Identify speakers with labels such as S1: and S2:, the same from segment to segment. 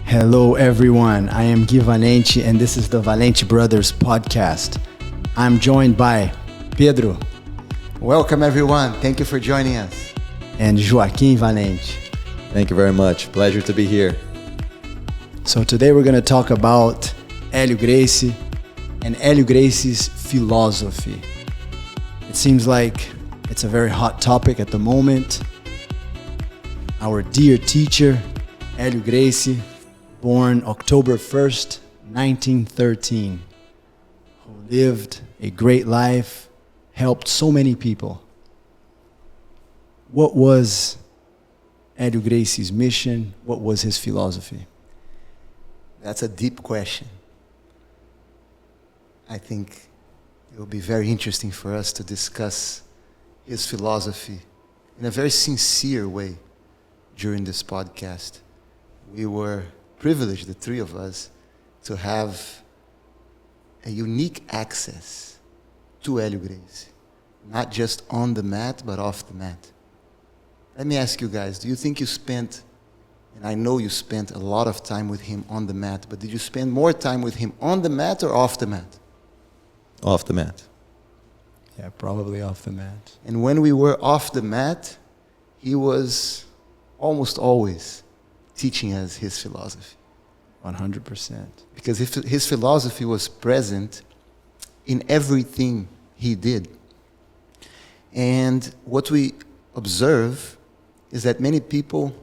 S1: Hello everyone, I am Valente and this is the Valente Brothers podcast. I'm joined by Pedro.
S2: Welcome everyone, thank you for joining us.
S1: And Joaquim Valente.
S3: Thank you very much, pleasure to be here.
S1: So today we're going to talk about Helio Gracie and Helio Gracie's philosophy. It seems like it's a very hot topic at the moment. Our dear teacher, Helio Gracie, born October 1st, 1913, who lived a great life, helped so many people. What was Helio Gracie's mission? What was his philosophy?
S2: That's a deep question. I think it will be very interesting for us to discuss his philosophy in a very sincere way during this podcast. We were privileged, the three of us, to have a unique access to Helio Gracie, not just on the mat, but off the mat. Let me ask you guys, do you think you spent, and I know you spent a lot of time with him on the mat, but did you spend more time with him on the mat or off the mat?
S3: Off the mat.
S1: Yeah, probably off the mat.
S2: And when we were off the mat, he was almost always teaching us his philosophy.
S1: 100%.
S2: Because his philosophy was present in everything he did. And what we observe is that many people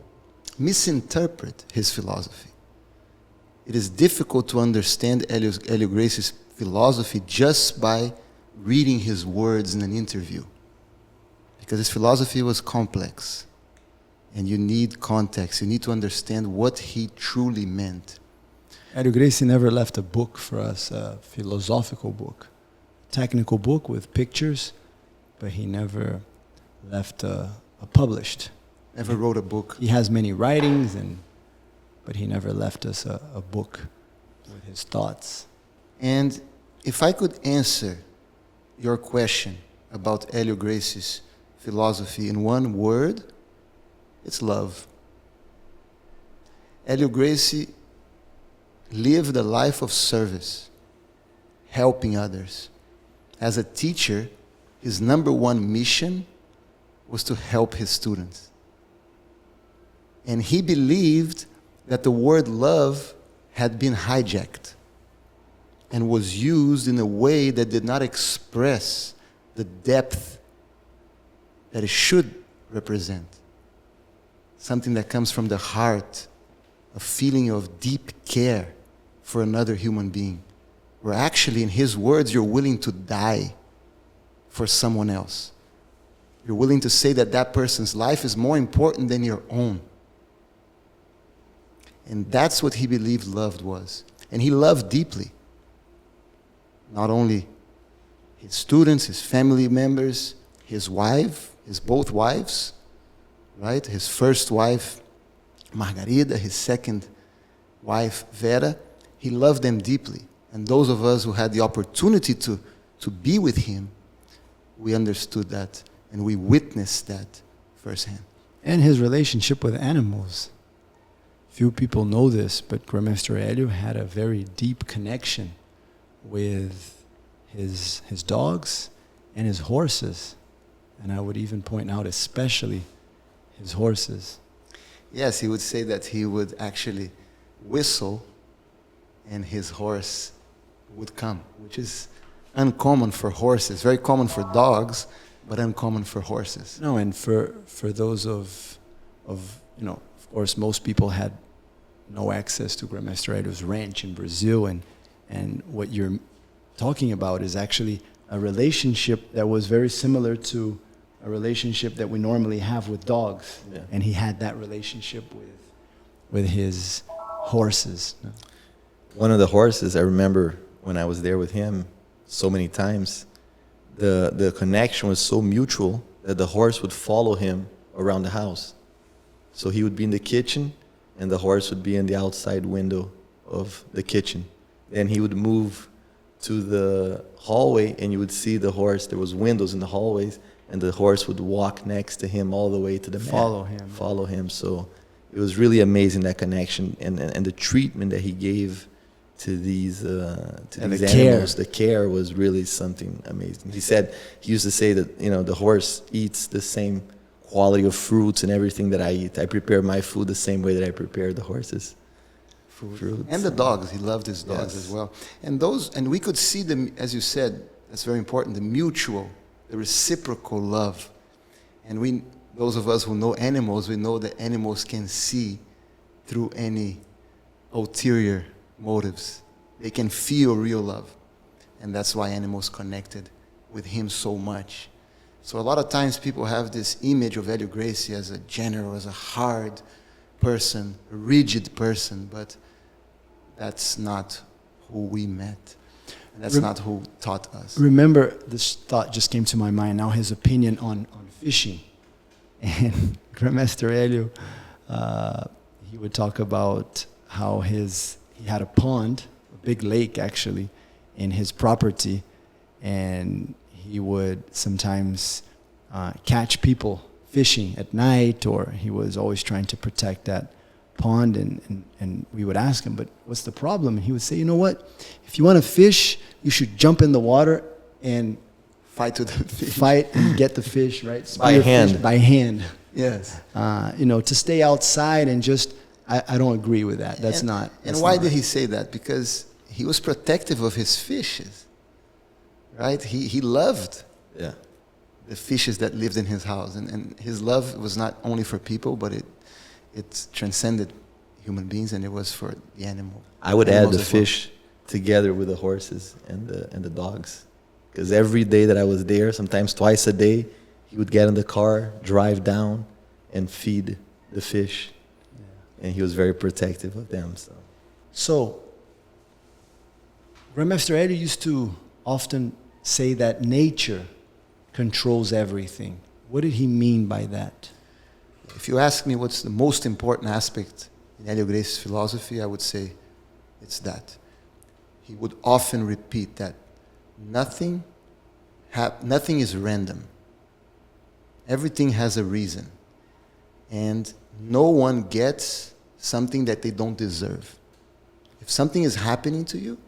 S2: misinterpret his philosophy. It is difficult to understand Helio Gracie's philosophy just by reading his words in an interview. Because his philosophy was complex. And you need context. You need to understand what he truly meant.
S1: Helio Gracie never left a book for us, a philosophical book. Technical book with pictures, but he never left a published.
S2: Never wrote a book.
S1: He has many writings, but he never left us a book with his thoughts.
S2: And if I could answer your question about Helio Gracie's philosophy in one word, it's love. Helio Gracie lived a life of service, helping others. As a teacher, his number one mission was to help his students. And he believed that the word love had been hijacked and was used in a way that did not express the depth that it should represent. Something that comes from the heart, a feeling of deep care for another human being. Where actually, in his words, you're willing to die for someone else. You're willing to say that that person's life is more important than your own. And that's what he believed love was. And he loved deeply. Not only his students, his family members, his wife, his both wives, right? His first wife, Margarida, his second wife, Vera. He loved them deeply. And those of us who had the opportunity to be with him, we understood that and we witnessed that firsthand.
S1: And his relationship with animals. Few people know this, but Grandmaster Helio had a very deep connection with his dogs and his horses. And I would even point out especially his horses.
S2: Yes, he would say that he would actually whistle and his horse would come, which is uncommon for horses, very common for dogs, but uncommon for horses.
S1: No, and for those of course, most people had no access to Grandmaster Helio's ranch in Brazil, and what you're talking about is actually a relationship that was very similar to a relationship that we normally have with dogs. Yeah. And he had that relationship with his horses.
S3: One of the horses, I remember when I was there with him so many times, the connection was so mutual that the horse would follow him around the house. So he would be in the kitchen and the horse would be in the outside window of the kitchen. Then he would move to the hallway and you would see the horse. There was windows in the hallways and the horse would walk next to him all the way to the mat.
S1: Follow him.
S3: Follow him. So it was really amazing, that connection and the treatment that he gave to these animals. The care was really something amazing. He said, he used to say that, the horse eats the same quality of fruits and everything that I eat. I prepare my food the same way that I prepare the horses' fruits.
S2: And the dogs. He loved his dogs as well. And we could see them, as you said, that's very important, the reciprocal love. And those of us who know animals, we know that animals can see through any ulterior motives. They can feel real love. And that's why animals connected with him so much. So a lot of times people have this image of Helio Gracie as a general, as a hard person, a rigid person, but that's not who we met. And that's not who taught us.
S1: Remember, this thought just came to my mind now, his opinion on fishing. And Grandmaster Helio, he would talk about how he had a pond, a big lake actually, in his property, and he would sometimes catch people fishing at night, or he was always trying to protect that pond, and we would ask him, but what's the problem? And he would say, you know what, if you want to fish, you should jump in the water and
S2: Fight with the fish.
S1: Fight and get the fish, right?
S3: By hand.
S1: Fish by hand.
S2: Yes.
S1: To stay outside and just, I don't agree with that. That's not.
S2: And why did he say that? Because he was protective of his fishes, right? He loved the fishes that lived in his house. And his love was not only for people, but it transcended human beings, and it was for the animal.
S3: I would add the fish together with the horses and the dogs. Because every day that I was there, sometimes twice a day, he would get in the car, drive down, and feed the fish. Yeah. And he was very protective of them.
S1: So Grandmaster Eddie used to often say that nature controls everything. What did he mean by that?
S2: If you ask me what's the most important aspect in Helio Gracie's philosophy, I would say it's that. He would often repeat that nothing is random. Everything has a reason. And no one gets something that they don't deserve. If something is happening to you,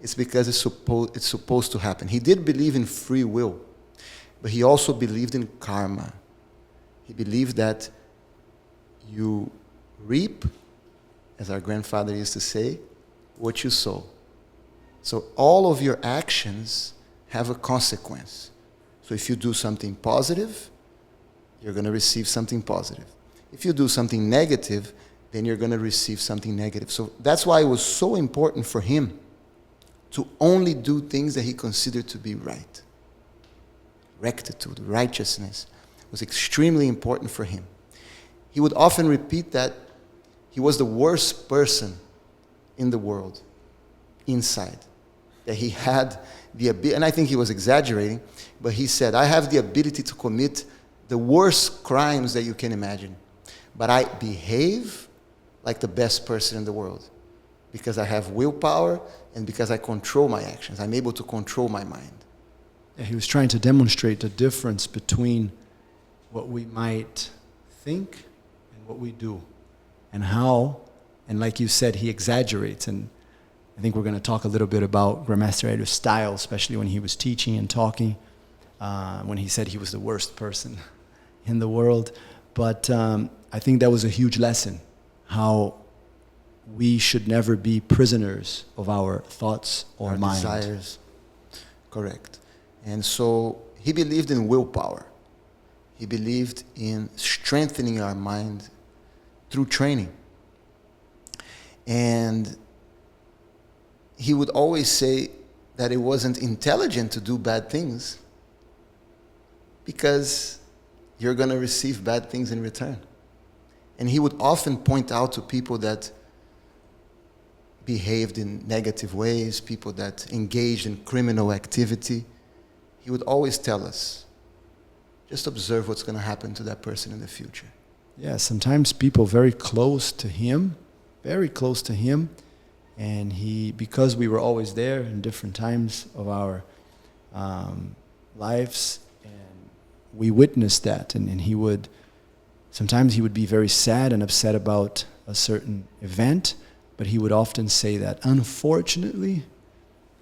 S2: it's because it's supposed to happen. He did believe in free will, but he also believed in karma. He believed that you reap, as our grandfather used to say, what you sow. So all of your actions have a consequence. So if you do something positive, you're going to receive something positive. If you do something negative, then you're going to receive something negative. So that's why it was so important for him to only do things that he considered to be right. Rectitude, righteousness was extremely important for him. He would often repeat that he was the worst person in the world, inside. That he had the ability, and I think he was exaggerating, but he said, I have the ability to commit the worst crimes that you can imagine, but I behave like the best person in the world because I have willpower and because I control my actions. I'm able to control my mind.
S1: Yeah, he was trying to demonstrate the difference between what we might think and what we do, and how, and like you said, he exaggerates. And I think we're going to talk a little bit about Grandmaster Helio's style, especially when he was teaching and talking, when he said he was the worst person in the world. But I think that was a huge lesson, how we should never be prisoners of our thoughts or
S2: our
S1: mind.
S2: Desires. Correct. And so he believed in willpower. He believed in strengthening our mind through training. And he would always say that it wasn't intelligent to do bad things because you're going to receive bad things in return. And he would often point out to people that behaved in negative ways, people that engaged in criminal activity. He would always tell us, just observe what's going to happen to that person in the future.
S1: Yeah, sometimes people very close to him, and because we were always there in different times of our lives, and we witnessed that, and he would Sometimes he would be very sad and upset about a certain event, but he would often say that, unfortunately,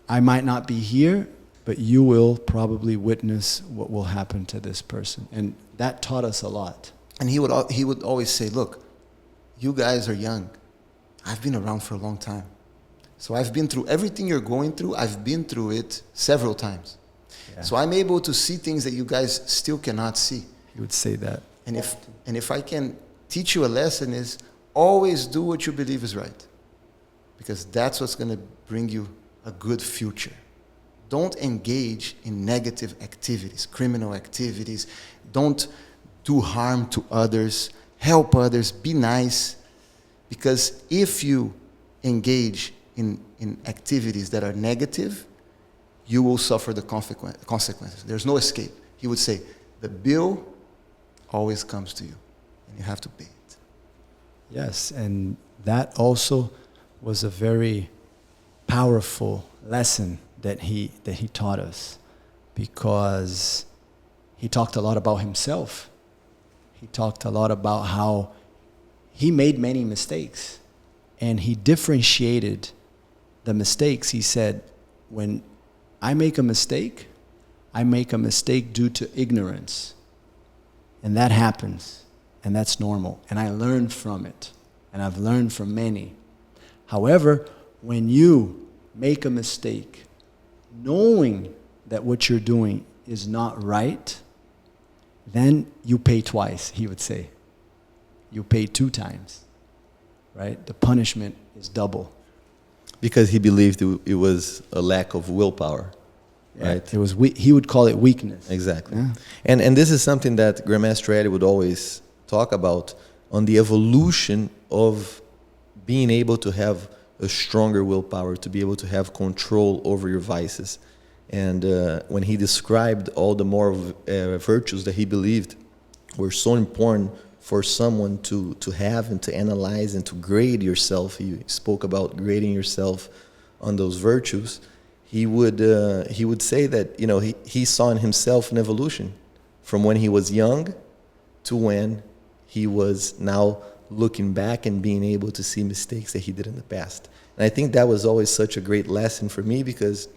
S1: I might not be here, but you will probably witness what will happen to this person. And that taught us a lot.
S2: And he would always say, look, you guys are young. I've been around for a long time. So I've been through everything you're going through. I've been through it several times. Yeah. So I'm able to see things that you guys still cannot see.
S1: He would say that.
S2: And if I can teach you a lesson, is always do what you believe is right. Because that's what's going to bring you a good future. Don't engage in negative activities, criminal activities. Don't do harm to others. Help others. Be nice. Because if you engage in activities that are negative, you will suffer the consequences. There's no escape. He would say, the bill always comes to you, and you have to pay it.
S1: Yes, and that also was a very powerful lesson that he taught us, because he talked a lot about himself. He talked a lot about how he made many mistakes, and he differentiated the mistakes. He said, when I make a mistake due to ignorance. And that happens, and that's normal. And I learned from it, and I've learned from many. However, when you make a mistake, knowing that what you're doing is not right, then you pay twice, he would say. You pay 2 times, right? The punishment is double.
S3: Because he believed it was a lack of willpower, right?
S1: It was he would call it weakness.
S3: Exactly.
S1: Yeah.
S3: And this is something that Grandmaster Eddie would always talk about, on the evolution of being able to have a stronger willpower, to be able to have control over your vices. And when he described all the moral virtues that he believed were so important for someone to have and to analyze and to grade yourself, he spoke about grading yourself on those virtues. He would say that, you know, he saw in himself an evolution from when he was young to when he was now looking back and being able to see mistakes that he did in the past. And I think that was always such a great lesson for me, because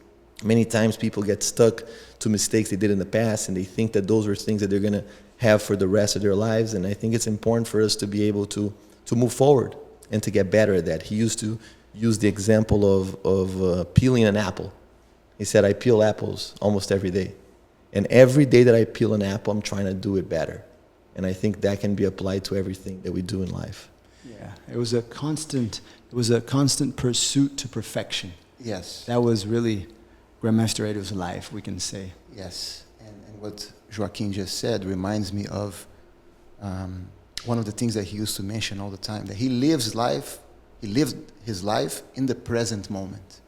S3: many times people get stuck to mistakes they did in the past, and they think that those are things that they're going to have for the rest of their lives. And I think it's important for us to be able to move forward and to get better at that. He used to use the example of peeling an apple. He said, I peel apples almost every day. And every day that I peel an apple, I'm trying to do it better. And I think that can be applied to everything that we do in life.
S1: Yeah, it was a constant pursuit to perfection.
S2: Yes.
S1: That was really Grandmaster Eddie's life, we can say.
S2: Yes, and what Joaquim just said reminds me of one of the things that he used to mention all the time, that he lived his life in the present moment,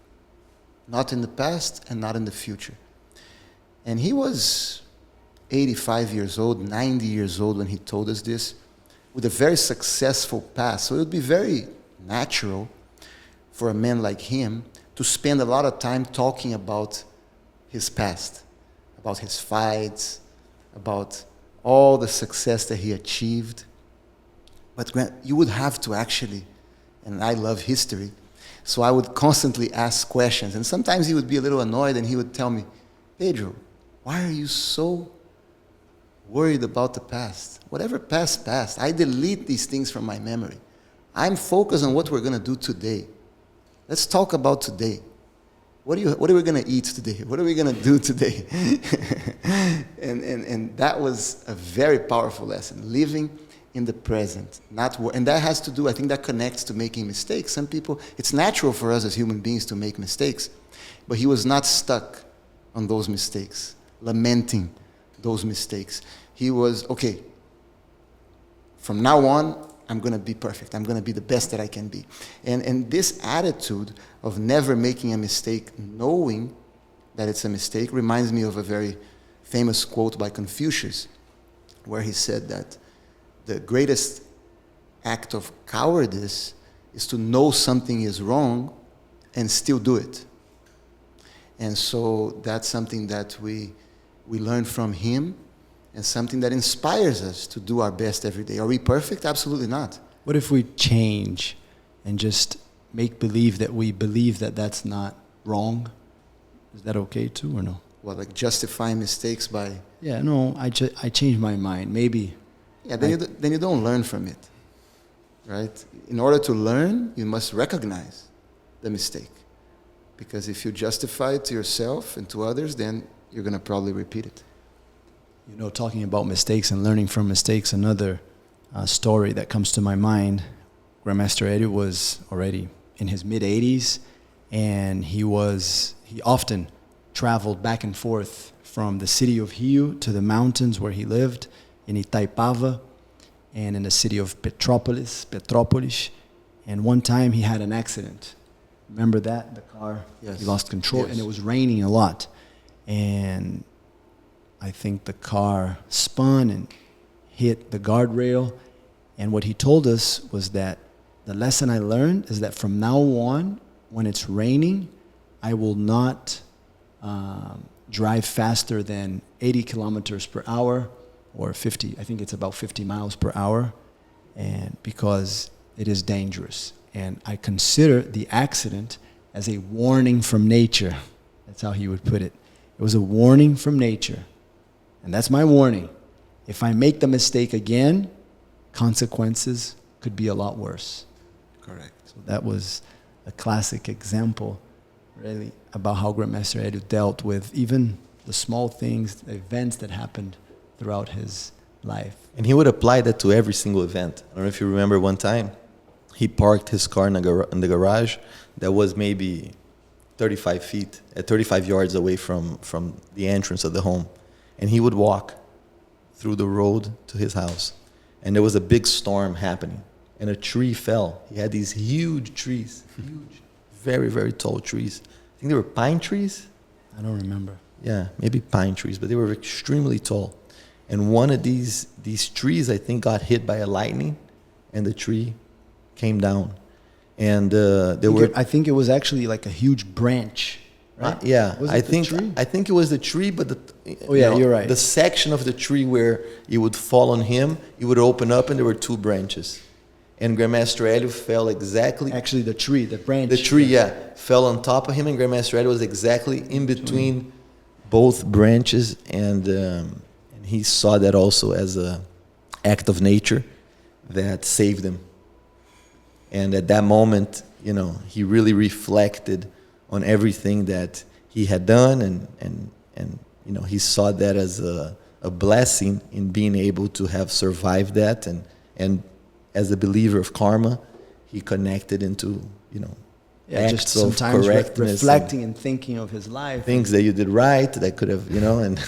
S2: not in the past and not in the future. And he was 85 years old, 90 years old when he told us this, with a very successful past. So it would be very natural for a man like him to spend a lot of time talking about his past, about his fights, about all the success that he achieved. But you would have to actually, and I love history, so I would constantly ask questions. And sometimes he would be a little annoyed and he would tell me, Pedro, why are you so worried about the past? Whatever past. I delete these things from my memory. I'm focused on what we're going to do today. Let's talk about today. What are we going to eat today? What are we going to do today? and that was a very powerful lesson, living in the present. And that has to do, I think that connects to making mistakes. Some people, it's natural for us as human beings to make mistakes, but he was not stuck on those mistakes, lamenting those mistakes. He was, okay, from now on, I'm going to be perfect. I'm going to be the best that I can be. And this attitude of never making a mistake, knowing that it's a mistake, reminds me of a very famous quote by Confucius, where he said that the greatest act of cowardice is to know something is wrong and still do it. And so that's something that we learn from him, and something that inspires us to do our best every day. Are we perfect? Absolutely not.
S1: What if we change and just make believe that we believe that that's not wrong? Is that okay too or no?
S2: Well, like justifying mistakes by...
S1: Yeah, no, I changed my mind. Maybe.
S2: Yeah, then you don't learn from it, right? In order to learn, you must recognize the mistake. Because if you justify it to yourself and to others, then you're going to probably repeat it.
S1: You know, talking about mistakes and learning from mistakes, another story that comes to my mind, Grandmaster Helio was already in his mid-80s, and he often traveled back and forth from the city of Rio to the mountains where he lived in Itaipava and in the city of Petrópolis. And one time he had an accident. Remember that? The car,
S2: yes.
S1: He lost control,
S2: yes.
S1: And it was raining a lot. And I think the car spun and hit the guardrail. And what he told us was that the lesson I learned is that from now on, when it's raining, I will not drive faster than 80 kilometers per hour or 50, I think it's about 50 miles per hour, and because it is dangerous. And I consider the accident as a warning from nature. That's how he would put it. It was a warning from nature. And that's my warning. If I make the mistake again, consequences could be a lot worse.
S2: Correct.
S1: So that was a classic example, really, about how Grandmaster Helio dealt with even the small things, the events that happened throughout his life.
S3: And he would apply that to every single event. I don't know if you remember one time, he parked his car in the garage that was maybe 35 yards away from the entrance of the home. And he would walk through the road to his house. And there was a big storm happening. And a tree fell. He had these huge trees, huge, very, very tall trees. I think they were pine trees.
S1: I don't remember.
S3: Yeah, maybe pine trees, but they were extremely tall. And one of these trees, I think, got hit by a lightning, and the tree came down. And
S1: I think it was actually like a huge branch, right?
S3: Yeah,
S1: Was
S3: I
S1: it the
S3: think
S1: tree?
S3: I think it was the tree, but
S1: You're right.
S3: The section of the tree where it would fall on him, it would open up, and there were two branches. And Grandmaster Helio fell exactly.
S1: Actually, the branch.
S3: The tree, fell on top of him, and Grandmaster Helio was exactly in between both branches, and he saw that also as an act of nature that saved him. And at that moment, he really reflected on everything that he had done, and he saw that as a blessing in being able to have survived that, and as a believer of karma, he connected into acts
S1: just sometimes
S3: of correctness,
S1: reflecting and thinking of his life,
S3: things that you did right that could have, and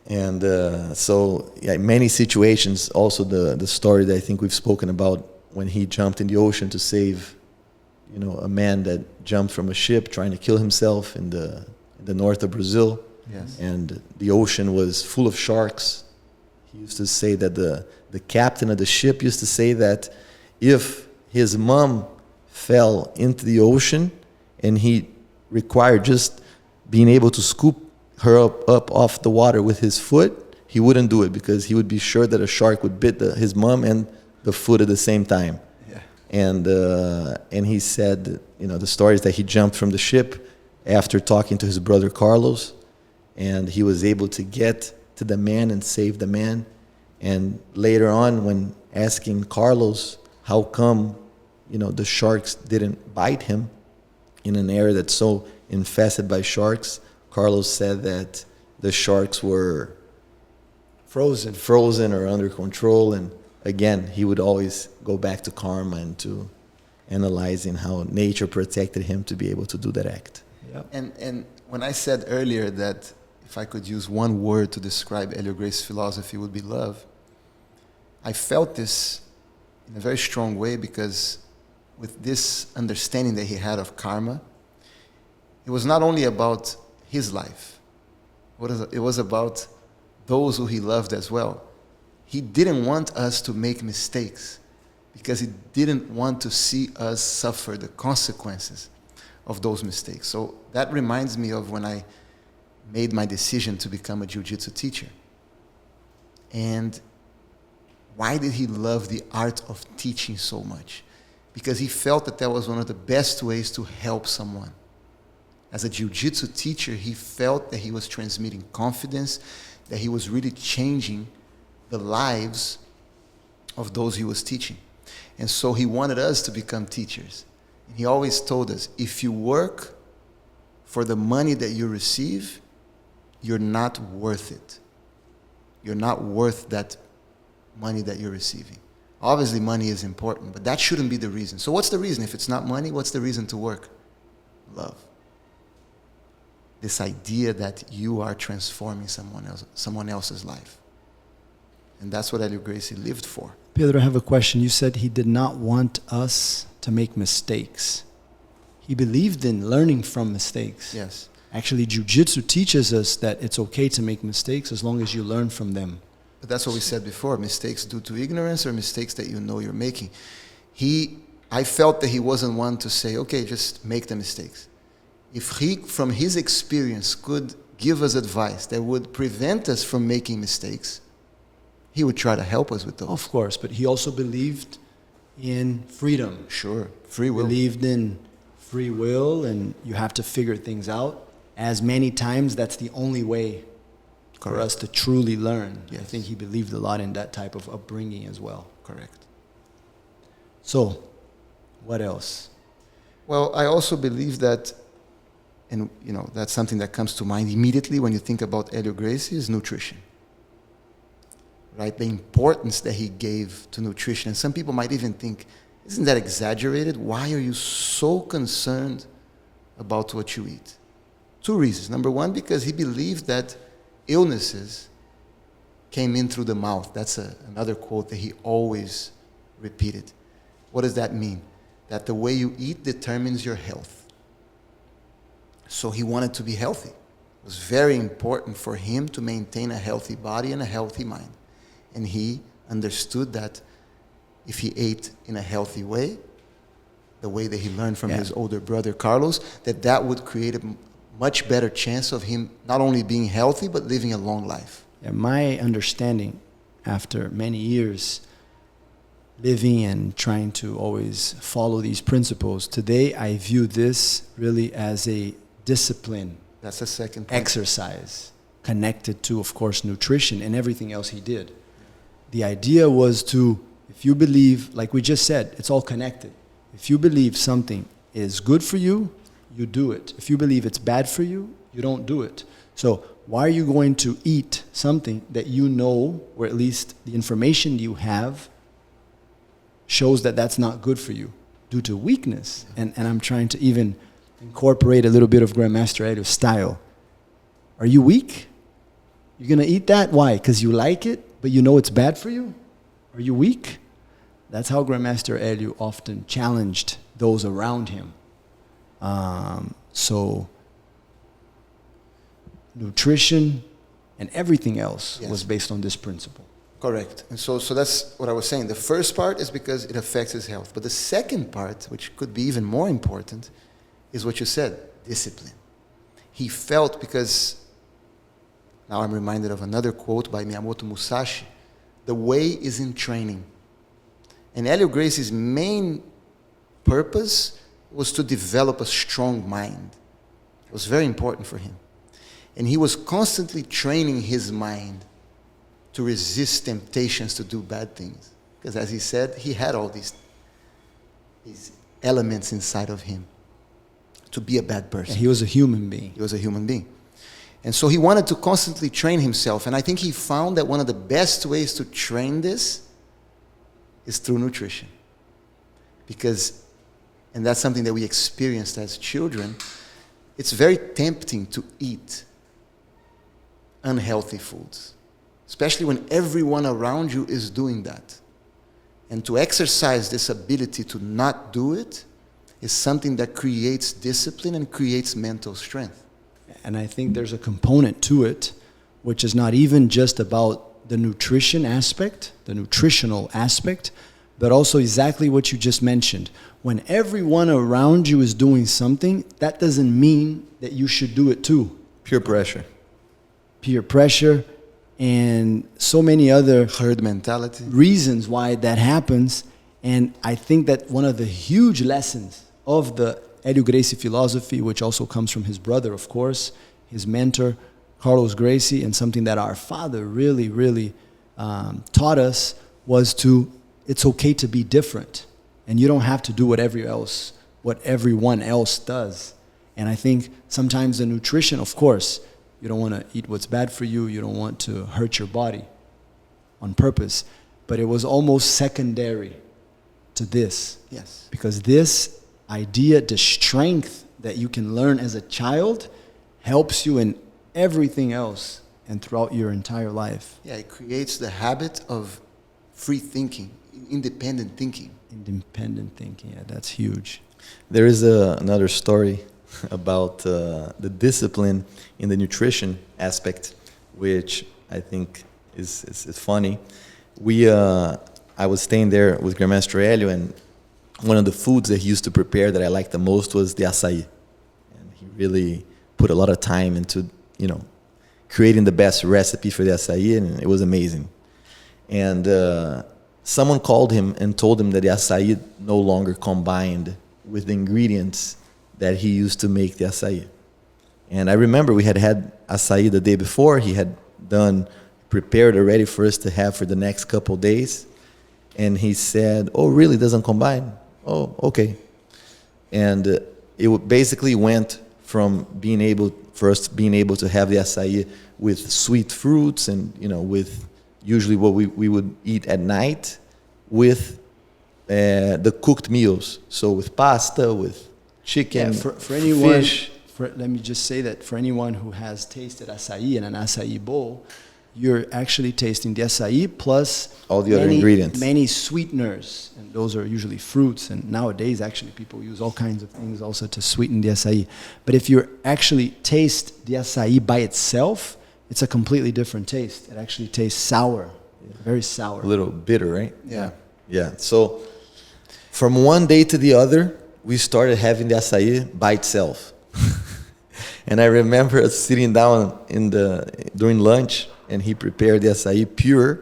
S3: and so many situations. Also, the story that I think we've spoken about when he jumped in the ocean to save, a man that jumped from a ship trying to kill himself in the north of Brazil.
S2: Yes.
S3: And the ocean was full of sharks. He used to say that the captain of the ship used to say that if his mom fell into the ocean and he required just being able to scoop her up off the water with his foot, he wouldn't do it because he would be sure that a shark would bit his mom and the foot at the same time. Yeah. And he said, the stories that he jumped from the ship after talking to his brother Carlos, and he was able to get to the man and save the man. And later on, when asking Carlos how come, the sharks didn't bite him in an area that's so infested by sharks, Carlos said that the sharks were frozen or under control. And again, he would always go back to karma and to analyzing how nature protected him to be able to do that act.
S1: Yep.
S2: And when I said earlier that if I could use one word to describe Helio Gracie's philosophy, it would be love. I felt this in a very strong way because with this understanding that he had of karma, it was not only about his life. It was about those who he loved as well. He didn't want us to make mistakes because he didn't want to see us suffer the consequences of those mistakes. So that reminds me of when I made my decision to become a Jiu-Jitsu teacher. And why did he love the art of teaching so much? Because he felt that that was one of the best ways to help someone. As a Jiu-Jitsu teacher, he felt that he was transmitting confidence, that he was really changing the lives of those he was teaching. And so he wanted us to become teachers. And he always told us, if you work for the money that you receive, you're not worth it. You're not worth that money that you're receiving. Obviously, money is important, but that shouldn't be the reason. So what's the reason? If it's not money, what's the reason to work? Love. This idea that you are transforming someone else's life. And that's what Helio Gracie lived for.
S1: Pedro, I have a question. You said he did not want us to make mistakes. He believed in learning from mistakes.
S2: Yes.
S1: Actually, Jiu-Jitsu teaches us that it's okay to make mistakes as long as you learn from them.
S2: But that's what we said before, mistakes due to ignorance or mistakes that you know you're making. I felt that he wasn't one to say, okay, just make the mistakes. If he, from his experience, could give us advice that would prevent us from making mistakes, he would try to help us with those.
S1: Of course, but he also believed in freedom.
S2: Sure, free will.
S1: Believed in free will, and you have to figure things out. As many times, that's the only way for us to truly learn.
S2: Yes.
S1: I think he believed a lot in that type of upbringing as well.
S2: Correct.
S1: So, what else?
S2: Well, I also believe that, and you know, that's something that comes to mind immediately when you think about Helio Gracie, is nutrition. Right? The importance that he gave to nutrition. And some people might even think, isn't that exaggerated? Why are you so concerned about what you eat? Two reasons. Number one, because he believed that illnesses came in through the mouth. That's another quote that he always repeated. What does that mean? That the way you eat determines your health. So he wanted to be healthy. It was very important for him to maintain a healthy body and a healthy mind. And he understood that if he ate in a healthy way, the way that he learned from his older brother Carlos, that would create a much better chance of him not only being healthy, but living a long life.
S1: Yeah, my understanding, after many years living and trying to always follow these principles, today I view this really as a discipline.
S2: That's the second point.
S1: Exercise, connected to, of course, nutrition and everything else he did. The idea was to, if you believe, like we just said, it's all connected. If you believe something is good for you, you do it. If you believe it's bad for you, you don't do it. So why are you going to eat something that you know, or at least the information you have shows that that's not good for you due to weakness? And I'm trying to even incorporate a little bit of Grandmaster Helio's style. Are you weak? You're going to eat that? Why? Because you like it, but you know it's bad for you? Are you weak? That's how Grandmaster Helio often challenged those around him. So nutrition and everything else was based on this principle.
S2: Correct. And so that's what I was saying. The first part is because it affects his health. But the second part, which could be even more important, is what you said, discipline. He felt, because now I'm reminded of another quote by Miyamoto Musashi, the way is in training. And Helio Gracie's main purpose was to develop a strong mind. It was very important for him. And he was constantly training his mind to resist temptations to do bad things. Because as he said, he had all these elements inside of him to be a bad person.
S1: He was a human being.
S2: He was a human being. And so he wanted to constantly train himself. And I think he found that one of the best ways to train this is through nutrition. Because, and that's something that we experienced as children, it's very tempting to eat unhealthy foods, especially when everyone around you is doing that. And to exercise this ability to not do it is something that creates discipline and creates mental strength.
S1: And I think there's a component to it, which is not even just about the nutrition aspect, the nutritional aspect, but also exactly what you just mentioned. When everyone around you is doing something, that doesn't mean that you should do it too.
S3: Peer pressure.
S1: peer pressure, and so many other
S2: Herd mentality.
S1: reasons why that happens. And I think that one of the huge lessons of the Helio Gracie philosophy, which also comes from his brother, of course, his mentor, Carlos Gracie, and something that our father really taught us, was it's okay to be different. And you don't have to do what everyone else does. And I think sometimes the nutrition, of course, you don't want to eat what's bad for you. You don't want to hurt your body on purpose. But it was almost secondary to this.
S2: Yes.
S1: Because this idea, the strength that you can learn as a child, helps you in everything else and throughout your entire life.
S2: Yeah, it creates the habit of free thinking, independent thinking.
S1: Independent thinking, yeah, that's huge.
S3: There is another story about the discipline in the nutrition aspect, which I think is funny. I was staying there with Grandmaster Helio, and one of the foods that he used to prepare that I liked the most was the acai. And he really put a lot of time into, creating the best recipe for the acai, and it was amazing. And someone called him and told him that the acai no longer combined with the ingredients that he used to make the acai. And I remember we had acai the day before. He had prepared already for us to have for the next couple of days. And he said, "Oh, really? Doesn't combine? Oh, okay." And it basically went from being able to have the acai with sweet fruits and, with usually what we would eat at night, with the cooked meals. So with pasta, with chicken,
S1: for anyone,
S3: fish.
S1: Let me just say that for anyone who has tasted acai in an acai bowl, you're actually tasting the acai plus
S3: all the other ingredients.
S1: Many sweeteners, and those are usually fruits. And nowadays, actually, people use all kinds of things also to sweeten the acai. But if you actually taste the acai by itself, it's a completely different taste. It actually tastes sour, very sour.
S3: A little bitter, right?
S2: Yeah.
S3: Yeah. So from one day to the other, we started having the acai by itself. And I remember us sitting down during lunch, and he prepared the acai pure,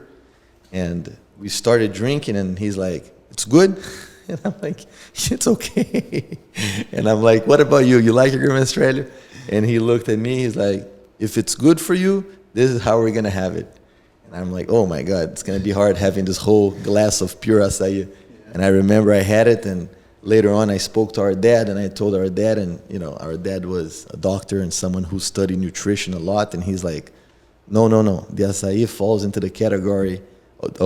S3: and we started drinking, and he's like, "It's good?" And I'm like, "It's okay." And I'm like, "What about you? You like it, Grandmaster Helio?" And he looked at me, he's like, "If it's good for you, this is how we're going to have it." And I'm like, "Oh my God, it's going to be hard having this whole glass of pure acai." And I remember I had it, and later on I spoke to our dad, and I told our dad, and our dad was a doctor and someone who studied nutrition a lot, and he's like, No. The acai falls into the category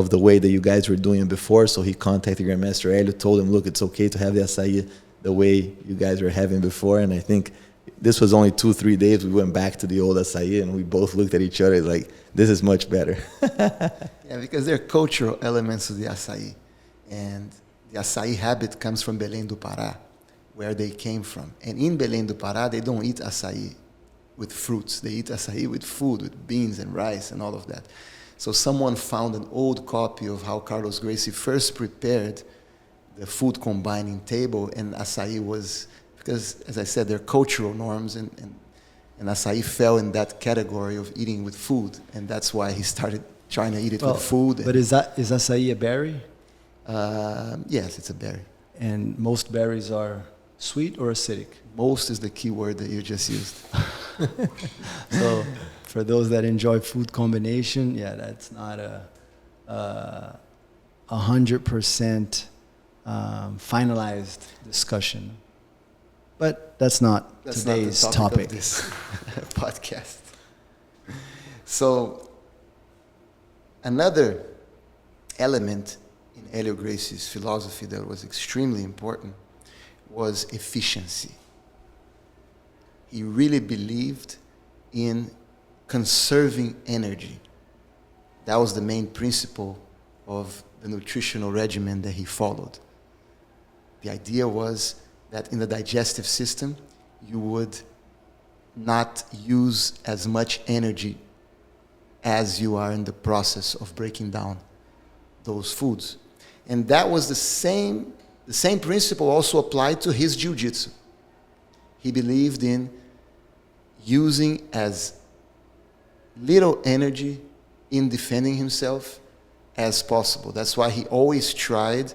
S3: of the way that you guys were doing it before. So he contacted Grandmaster Helio, told him, "Look, it's okay to have the acai the way you guys were having before." And I think this was only 2-3 days. We went back to the old acai, and we both looked at each other like, "This is much better."
S2: Yeah, because there are cultural elements to the acai. And the acai habit comes from Belém do Pará, where they came from. And in Belém do Pará, they don't eat acai with fruits. They eat acai with food, with beans and rice and all of that. So someone found an old copy of how Carlos Gracie first prepared the food combining table, and acai was, because as I said, there are cultural norms, and acai fell in that category of eating with food, and that's why he started trying to eat it with food.
S1: But is acai a berry?
S2: Yes, it's a berry.
S1: And most berries are sweet or acidic?
S2: Most is the key word that you just used.
S1: So for those that enjoy food combination, yeah, that's not a 100% finalized discussion. But that's not today's
S2: not the topic of this podcast. So another element in Helio Gracie's philosophy that was extremely important was efficiency. He really believed in conserving energy. That was the main principle of the nutritional regimen that he followed. The idea was that in the digestive system, you would not use as much energy as you are in the process of breaking down those foods. And that was the same principle also applied to his Jiu-Jitsu. He believed in using as little energy in defending himself as possible. That's why he always tried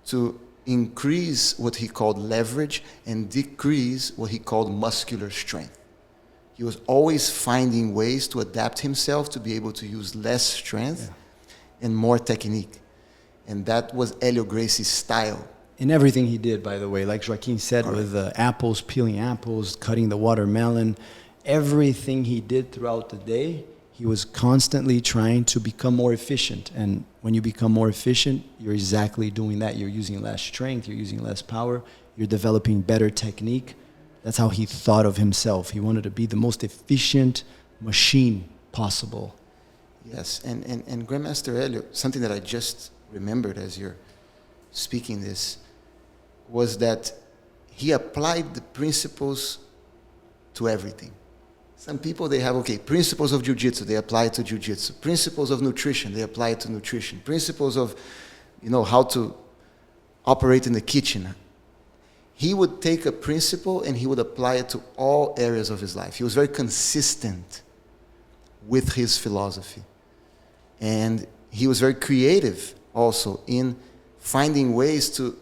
S2: to increase what he called leverage and decrease what he called muscular strength. He was always finding ways to adapt himself to be able to use less strength and more technique. And that was Helio Gracie's style.
S1: In everything he did, by the way, like Joaquim said, with apples, peeling apples, cutting the watermelon, everything he did throughout the day, he was constantly trying to become more efficient. And when you become more efficient, you're exactly doing that. You're using less strength, you're using less power, you're developing better technique. That's how he thought of himself. He wanted to be the most efficient machine possible.
S2: Yes, and Grandmaster Helio, something that I just remembered as you're speaking this, was that he applied the principles to everything. Some people, they have, principles of Jiu-Jitsu, they apply it to Jiu-Jitsu. Principles of nutrition, they apply it to nutrition. Principles of, how to operate in the kitchen. He would take a principle and he would apply it to all areas of his life. He was very consistent with his philosophy. And he was very creative also in finding ways to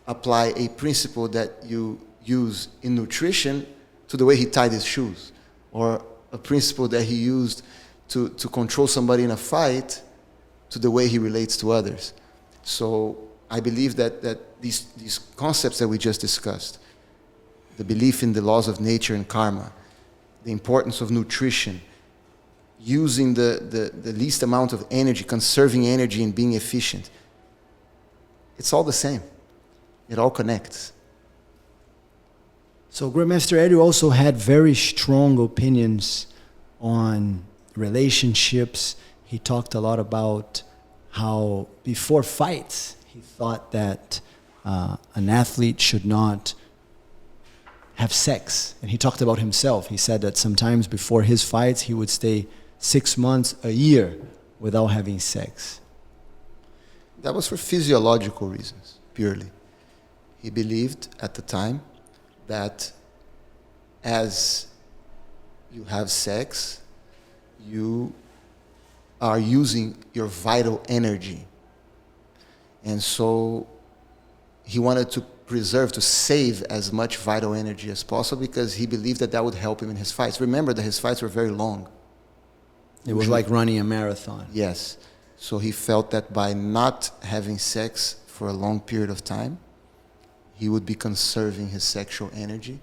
S2: apply a principle that you use in nutrition to the way he tied his shoes, or a principle that he used to control somebody in a fight to the way he relates to others. So I believe that these concepts that we just discussed, the belief in the laws of nature and karma, the importance of nutrition, using the least amount of energy, conserving energy and being efficient, it's all the same. It all connects.
S1: So Grandmaster Helio also had very strong opinions on relationships. He talked a lot about how before fights, he thought that an athlete should not have sex. And he talked about himself. He said that sometimes before his fights, he would stay 6 months, a year without having sex.
S2: That was for physiological reasons, purely. He believed at the time that as you have sex, you are using your vital energy. And so he wanted to preserve, to save as much vital energy as possible because he believed that would help him in his fights. Remember that his fights were very long.
S1: It was like running a marathon.
S2: Yes. So he felt that by not having sex for a long period of time, he would be conserving his sexual energy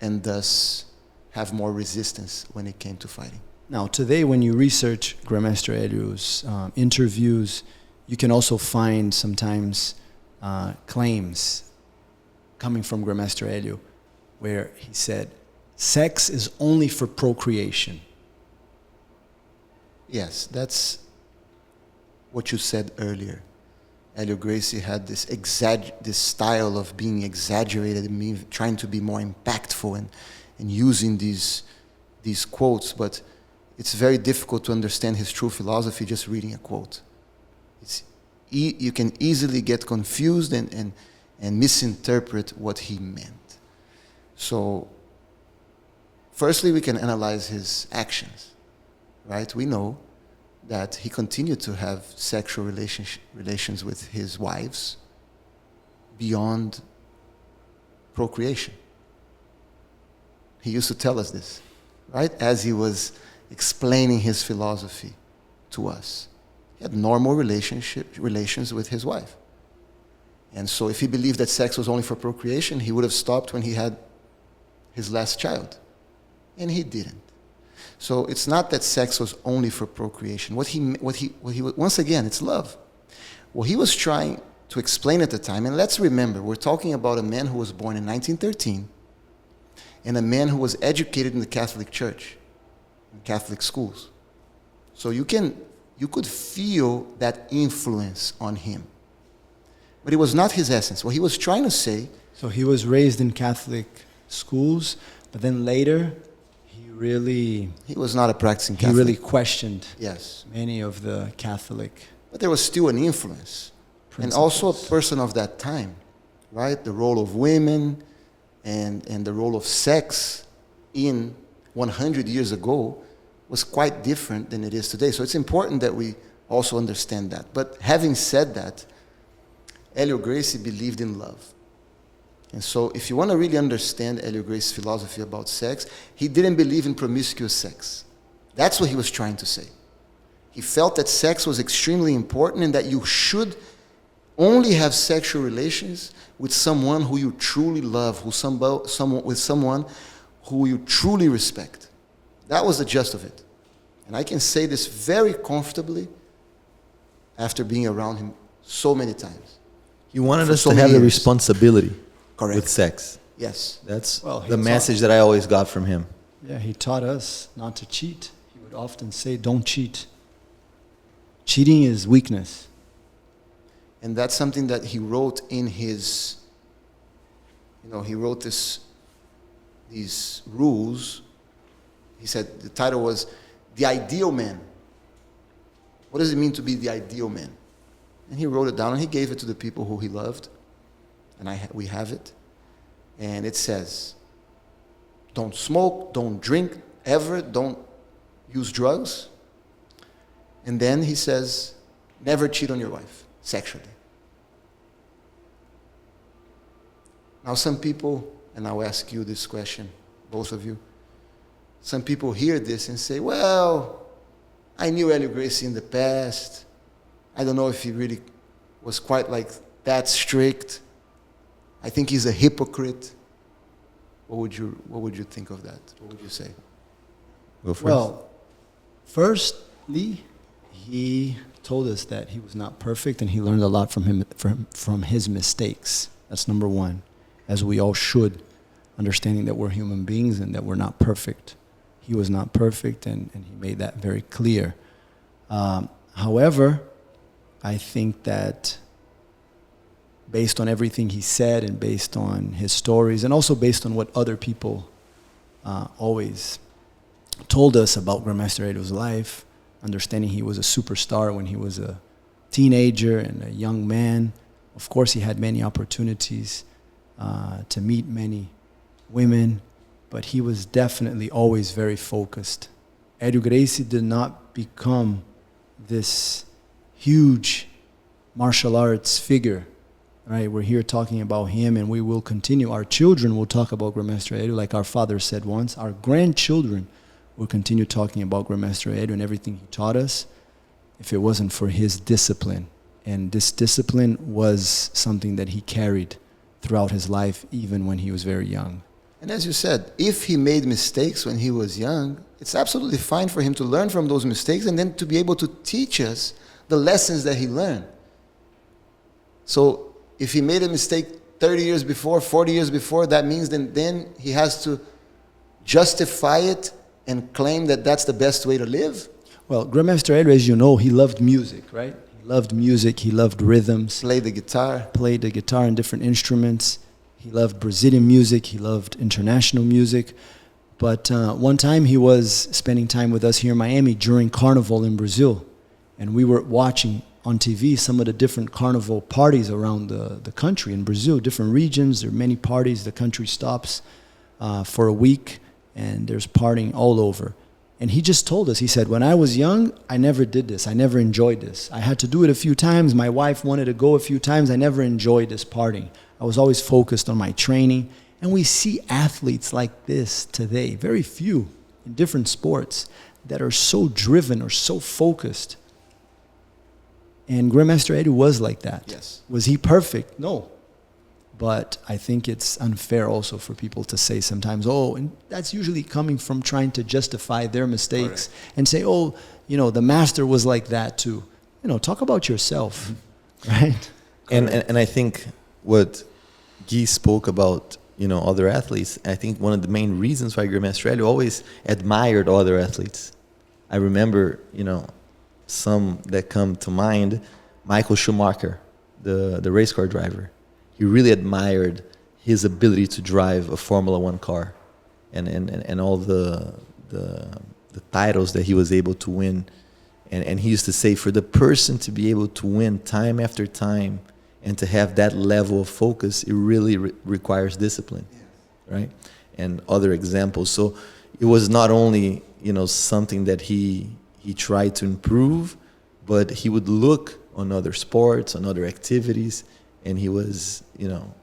S2: and thus have more resistance when it came to fighting.
S1: Now, today when you research Grandmaster Helio's interviews, you can also find sometimes claims coming from Grandmaster Helio where he said, sex is only for procreation.
S2: Yes, that's what you said earlier. Helio Gracie had this style of being exaggerated and trying to be more impactful and using these quotes, but it's very difficult to understand his true philosophy just reading a quote. You can easily get confused and misinterpret what he meant. So, firstly, we can analyze his actions, right? We know that he continued to have sexual relations with his wives beyond procreation. He used to tell us this, right? As he was explaining his philosophy to us. He had normal relations with his wife. And so if he believed that sex was only for procreation, he would have stopped when he had his last child. And he didn't. So it's not that sex was only for procreation. What he once again, it's love. What he was trying to explain at the time, and let's remember, we're talking about a man who was born in 1913 and a man who was educated in the Catholic Church, in Catholic schools. So you could feel that influence on him. But it was not his essence. What he was trying to say...
S1: So he was raised in Catholic schools, but then later... He
S2: was not a practicing Catholic.
S1: He really questioned many of the Catholic.
S2: But there was still an influence. Principles. And also a person of that time, right? The role of women and the role of sex in 100 years ago was quite different than it is today. So it's important that we also understand that. But having said that, Helio Gracie believed in love. And so if you want to really understand Helio Gracie's philosophy about sex, he didn't believe in promiscuous sex. That's what he was trying to say. He felt that sex was extremely important and that you should only have sexual relations with someone who you truly love, with someone who you truly respect. That was the gist of it. And I can say this very comfortably after being around him so many times.
S3: He wanted us to have the responsibility with sex.
S2: Yes.
S3: That's the message that I always got from him.
S1: Yeah, he taught us not to cheat. He would often say, don't cheat. Cheating is weakness.
S2: And that's something that he wrote in his, he wrote these rules. He said, the title was The Ideal Man. What does it mean to be the ideal man? And he wrote it down and he gave it to the people who he loved. And we have it. And it says, don't smoke, don't drink ever, don't use drugs. And then he says, never cheat on your wife sexually. Now some people, and I'll ask you this question, both of you. Some people hear this and say, well, I knew Helio Gracie in the past. I don't know if he really was quite like that strict. I think he's a hypocrite. What would you think of that? What would you say?
S3: Go first.
S1: Well, firstly, he told us that he was not perfect and he learned a lot from his mistakes. That's number one, as we all should, understanding that we're human beings and that we're not perfect. He was not perfect, and he made that very clear. However, I think that based on everything he said and based on his stories and also based on what other people always told us about Grandmaster Helio's life, understanding he was a superstar when he was a teenager and a young man. Of course, he had many opportunities to meet many women, but he was definitely always very focused. Helio Gracie did not become this huge martial arts figure, right? We're here talking about him, and we will continue. Our children will talk about Grandmaster Helio, like our father said once. Our grandchildren will continue talking about Grandmaster Helio and everything he taught us if it wasn't for his discipline. And this discipline was something that he carried throughout his life, even when he was very young.
S2: And as you said, if he made mistakes when he was young, it's absolutely fine for him to learn from those mistakes and then to be able to teach us the lessons that he learned. So if he made a mistake 30 years before, 40 years before, that means then he has to justify it and claim that that's the best way to live?
S1: Well, Grandmaster Pedro, as you know, he loved music, right? He loved music, he loved rhythms.
S2: Played the guitar.
S1: Played the guitar and different instruments. He loved Brazilian music, he loved international music. But one time he was spending time with us here in Miami during Carnival in Brazil. And we were watching on TV some of the different carnival parties around the country in Brazil, different regions. There are many parties. The country stops for a week, and there's partying all over. And he just told us, he said, when I was young, I never did this. I never enjoyed this. I had to do it a few times. My wife wanted to go a few times. I never enjoyed this partying. I was always focused on my training. And we see athletes like this today, very few in different sports, that are so driven or so focused. And Grandmaster Helio was like that.
S2: Yes.
S1: Was he perfect? No. But I think it's unfair also for people to say sometimes, oh, and that's usually coming from trying to justify their mistakes. Correct. And say, oh, the master was like that too. Talk about yourself, right?
S3: And I think what Guy spoke about, other athletes, I think one of the main reasons why Grandmaster Helio always admired other athletes. I remember, some that come to mind, Michael Schumacher, the race car driver. He really admired his ability to drive a Formula One car and all the titles that he was able to win. And he used to say, for the person to be able to win time after time and to have that level of focus, it really requires discipline, right? And other examples. So it was not only, something that he tried to improve, but he would look on other sports, on other activities, and he was,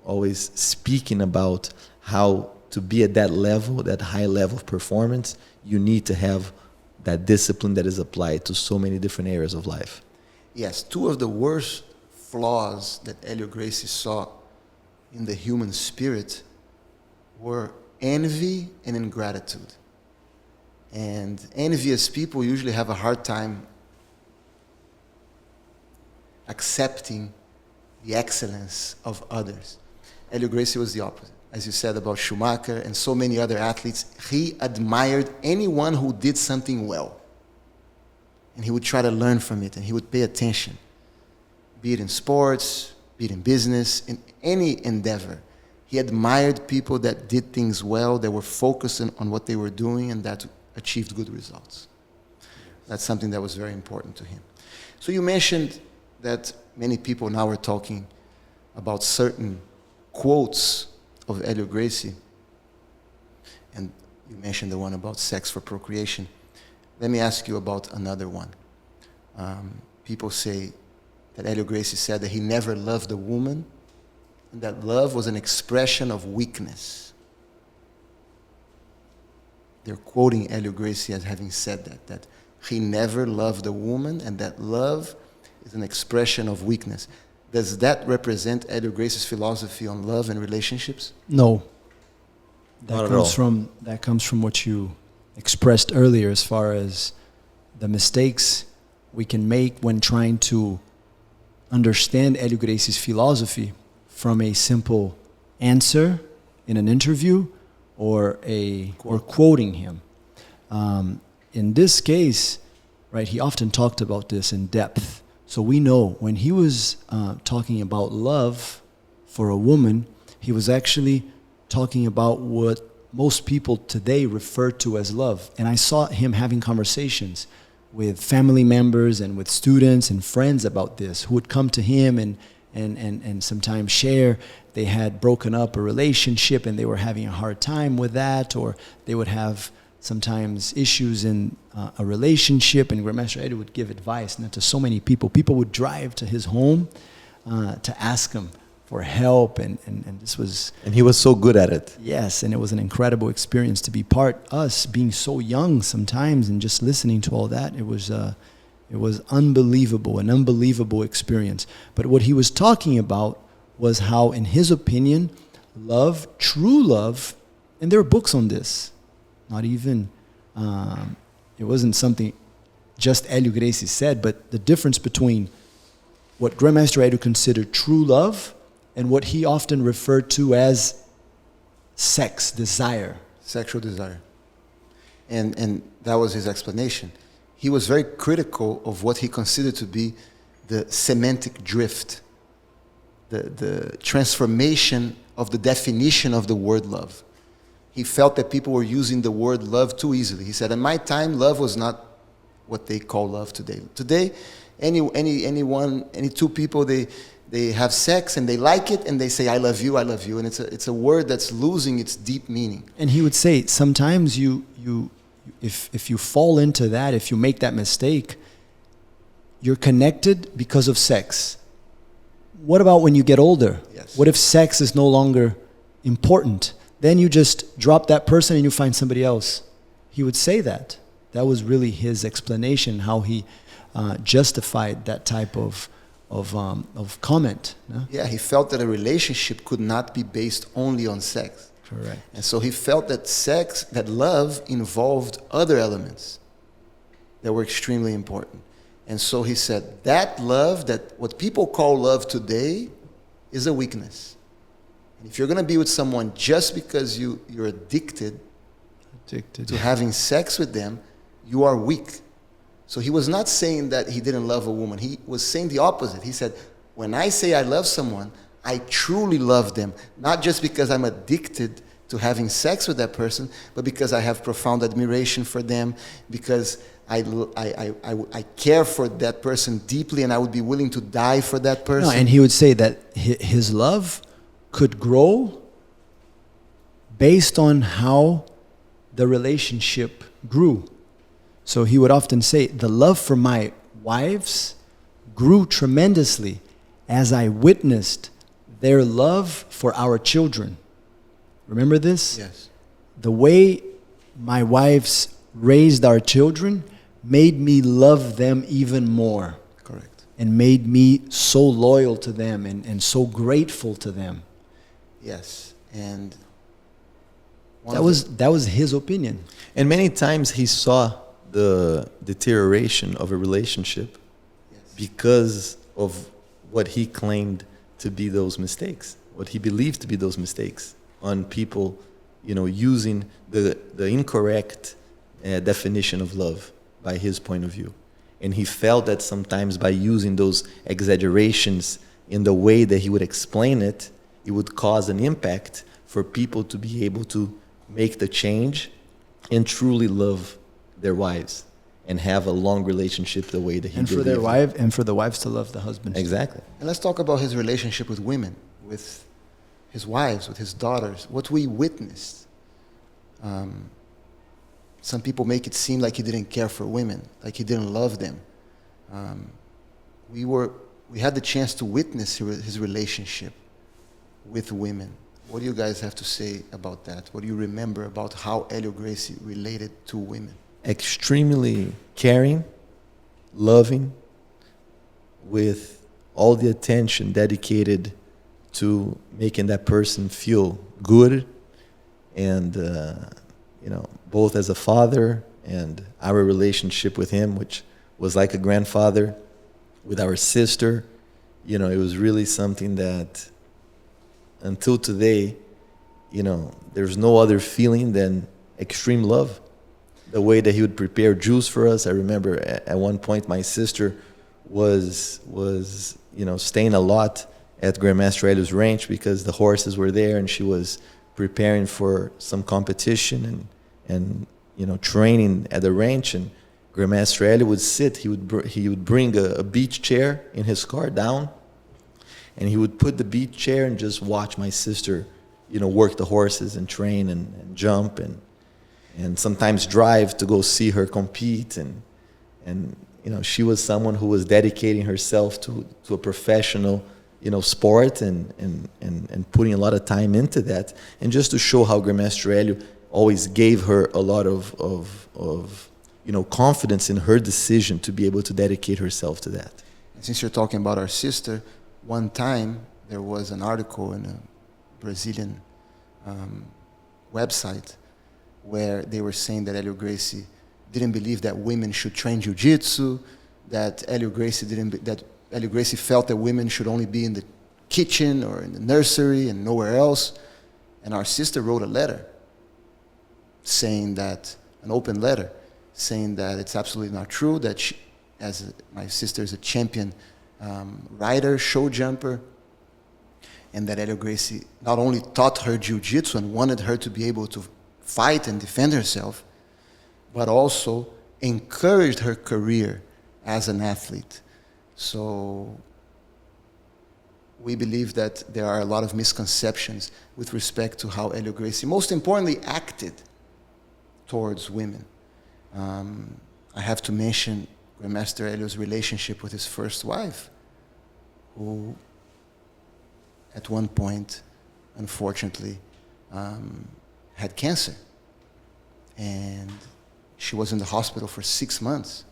S3: always speaking about how to be at that level, that high level of performance, you need to have that discipline that is applied to so many different areas of life.
S2: Yes, two of the worst flaws that Helio Gracie saw in the human spirit were envy and ingratitude. And envious people usually have a hard time accepting the excellence of others. Helio Gracie was the opposite. As you said about Schumacher and so many other athletes, he admired anyone who did something well. And he would try to learn from it, and he would pay attention, be it in sports, be it in business, in any endeavor. He admired people that did things well, that were focused on what they were doing, and that achieved good results. That's something that was very important to him. So you mentioned that many people now are talking about certain quotes of Helio Gracie, and you mentioned the one about sex for procreation. Let me ask you about another one. People say that Helio Gracie said that he never loved a woman, and that love was an expression of weakness. They're quoting Helio Gracie as having said that he never loved a woman, and that love is an expression of weakness. Does that represent Helio Gracie's philosophy on love and relationships?
S1: No.
S3: Not at all.
S1: That comes from what you expressed earlier as far as the mistakes we can make when trying to understand Helio Gracie's philosophy from a simple answer in an interview or quoting him. In this case, right, he often talked about this in depth. So we know when he was talking about love for a woman, he was actually talking about what most people today refer to as love. And I saw him having conversations with family members and with students and friends about this, who would come to him and sometimes share they had broken up a relationship and they were having a hard time with that, or they would have sometimes issues in a relationship, and Grandmaster Eddie would give advice to so many people. People would drive to his home to ask him for help, and this was...
S3: And he was so good at it.
S1: Yes, and it was an incredible experience to be us being so young sometimes, and just listening to all that, it was unbelievable, an unbelievable experience. But what he was talking about was how, in his opinion, love, true love, and there are books on this, not even, it wasn't something just Helio Gracie said, but the difference between what Grandmaster Edu considered true love and what he often referred to as sex, desire.
S2: Sexual desire. And that was his explanation. He was very critical of what he considered to be the semantic drift, the transformation of the definition of the word love. He felt that people were using the word love too easily. He said, in my time, love was not what they call love today. Today, any two people, they have sex and they like it and they say, I love you, and it's a word that's losing its deep meaning.
S1: And he would say, sometimes if you fall into that, if you make that mistake, you're connected because of sex. What about when you get older?
S2: Yes.
S1: What if sex is no longer important? Then you just drop that person and you find somebody else. He would say that. That was really his explanation, how he justified that type of comment. No?
S2: Yeah, he felt that a relationship could not be based only on sex.
S1: Correct.
S2: And so he felt that love involved other elements that were extremely important. And so he said, that love, that what people call love today, is a weakness. And if you're going to be with someone just because you're addicted to having sex with them, you are weak. So he was not saying that he didn't love a woman. He was saying the opposite. He said, when I say I love someone, I truly love them, not just because I'm addicted to having sex with that person, but because I have profound admiration for them, because I care for that person deeply, and I would be willing to die for that person.
S1: No, and he would say that his love could grow based on how the relationship grew. So he would often say, the love for my wives grew tremendously as I witnessed their love for our children. Remember this?
S2: Yes.
S1: The way my wives raised our children made me love them even more.
S2: Correct.
S1: And made me so loyal to them and so grateful to them.
S2: Yes. And
S1: that was his opinion.
S3: And many times he saw the deterioration of a relationship because of what he claimed to be those mistakes, what he believed to be those mistakes on people, using the incorrect definition of love by his point of view. And he felt that sometimes by using those exaggerations in the way that he would explain it, it would cause an impact for people to be able to make the change and truly love their wives and have a long relationship the way that he did.
S1: And for the wives to love the husbands.
S3: Exactly.
S2: And let's talk about his relationship with women, with his wives, with his daughters, what we witnessed. Some people make it seem like he didn't care for women, like he didn't love them. We had the chance to witness his relationship with women. What do you guys have to say about that? What do you remember about how Helio Gracie related to women?
S3: Extremely caring, loving, with all the attention dedicated to making that person feel good, and both as a father and our relationship with him, which was like a grandfather with our sister. It was really something that until today, there's no other feeling than extreme love. The way that he would prepare juice for us. I remember at one point my sister was staying a lot at Grandmaster Helio's ranch because the horses were there, and she was preparing for some competition and training at the ranch. And Grandmaster Helio would sit. He would bring a beach chair in his car down, and he would put the beach chair and just watch my sister, work the horses and train and jump and sometimes drive to go see her compete. And she was someone who was dedicating herself to a professional, sport and putting a lot of time into that. And just to show how Grandmaster Helio always gave her a lot of confidence in her decision to be able to dedicate herself to that.
S2: And since you're talking about our sister, one time there was an article in a Brazilian website where they were saying that Helio Gracie didn't believe that women should train Jiu-Jitsu, that Helio Gracie felt that women should only be in the kitchen or in the nursery and nowhere else. And our sister wrote a letter saying that, an open letter, saying that it's absolutely not true, that she, my sister is a champion rider, show jumper, and that Helio Gracie not only taught her Jiu-Jitsu and wanted her to be able to fight and defend herself, but also encouraged her career as an athlete. So we believe that there are a lot of misconceptions with respect to how Helio Gracie, most importantly, acted towards women. I have to mention Grandmaster Helio's relationship with his first wife, who at one point, unfortunately, had cancer. And she was in the hospital for 6 months.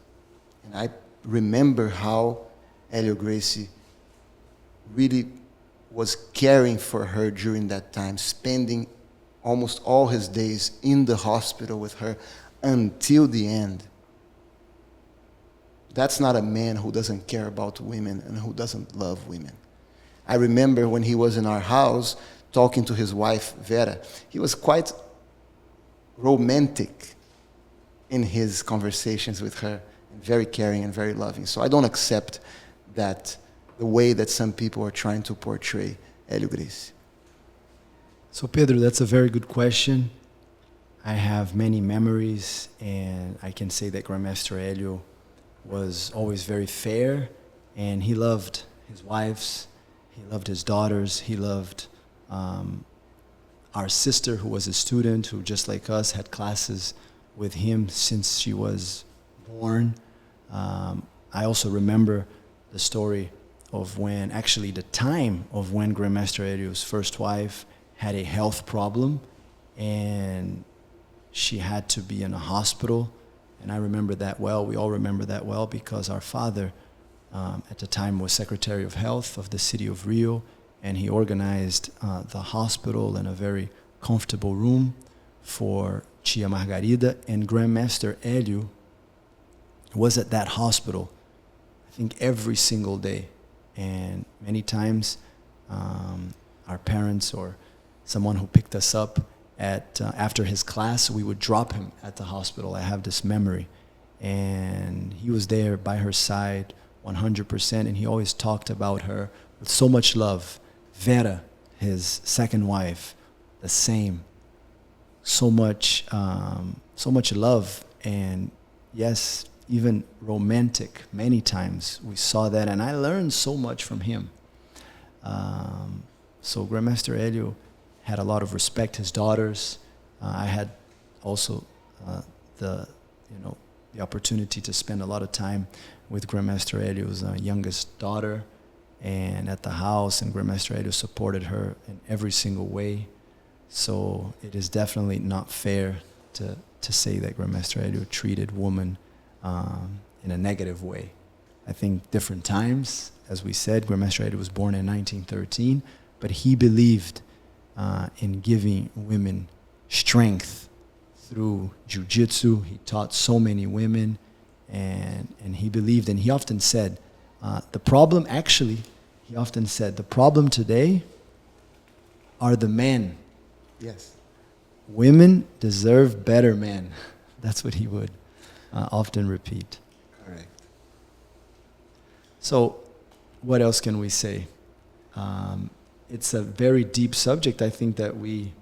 S2: And I remember how Helio Gracie really was caring for her during that time, spending almost all his days in the hospital with her until the end. That's not a man who doesn't care about women and who doesn't love women. I remember when he was in our house talking to his wife, Vera, he was quite romantic in his conversations with her, and very caring and very loving. So I don't accept that, the way that some people are trying to portray Helio Gracie.
S1: So Pedro, that's a very good question. I have many memories, and I can say that Grandmaster Helio was always very fair, and he loved his wives, he loved his daughters, he loved our sister, who was a student, who just like us had classes with him since she was born. I also remember the story of when, actually the time of when Grandmaster Helio's first wife had a health problem and she had to be in a hospital. And I remember that well. We all remember that well because our father at the time was Secretary of Health of the city of Rio, and he organized the hospital in a very comfortable room for Tia Margarida, and Grandmaster Helio was at that hospital, I think every single day. And many times our parents or someone who picked us up at after his class, we would drop him at the hospital. I have this memory. And he was there by her side 100%, and he always talked about her with so much love. Vera, his second wife, the same. So much love, and yes, even romantic. Many times we saw that, and I learned so much from him. So Grandmaster Helio had a lot of respect. His daughters, I had also the opportunity to spend a lot of time with Grandmaster Helio's youngest daughter, and at the house, and Grandmaster Helio supported her in every single way. So it is definitely not fair to say that Grandmaster Helio treated women in a negative way. I think different times, as we said, Grandmaster Helio was born in 1913, but he believed in giving women strength through Jiu-Jitsu. He taught so many women, and he believed, and he often said, the problem today are the men.
S2: Yes.
S1: Women deserve better men. That's what he would often repeat.
S2: Correct.
S1: So what else can we say? It's a very deep subject. I think that we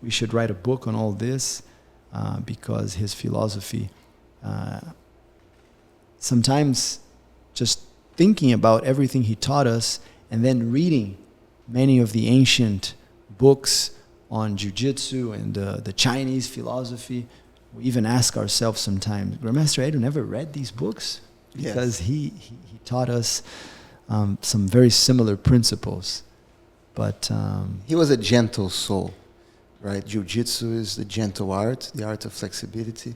S1: should write a book on all this because his philosophy, sometimes just thinking about everything he taught us and then reading many of the ancient books on Jiu-Jitsu and the Chinese philosophy, we even ask ourselves sometimes, Grandmaster Helio never read these books? Because he taught us some very similar principles. But
S2: he was a gentle soul, right? Jiu-Jitsu is the gentle art, the art of flexibility.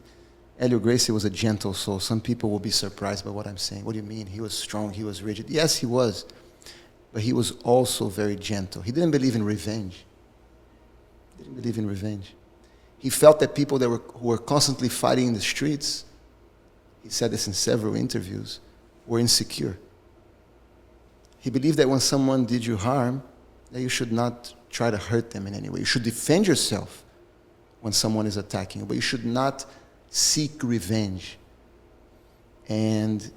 S2: Helio Gracie was a gentle soul. Some people will be surprised by what I'm saying. What do you mean? He was strong, he was rigid. Yes, he was. But he was also very gentle. He didn't believe in revenge. He didn't believe in revenge. He felt that people who were constantly fighting in the streets, he said this in several interviews, were insecure. He believed that when someone did you harm, that you should not try to hurt them in any way. You should defend yourself when someone is attacking you, but you should not seek revenge. And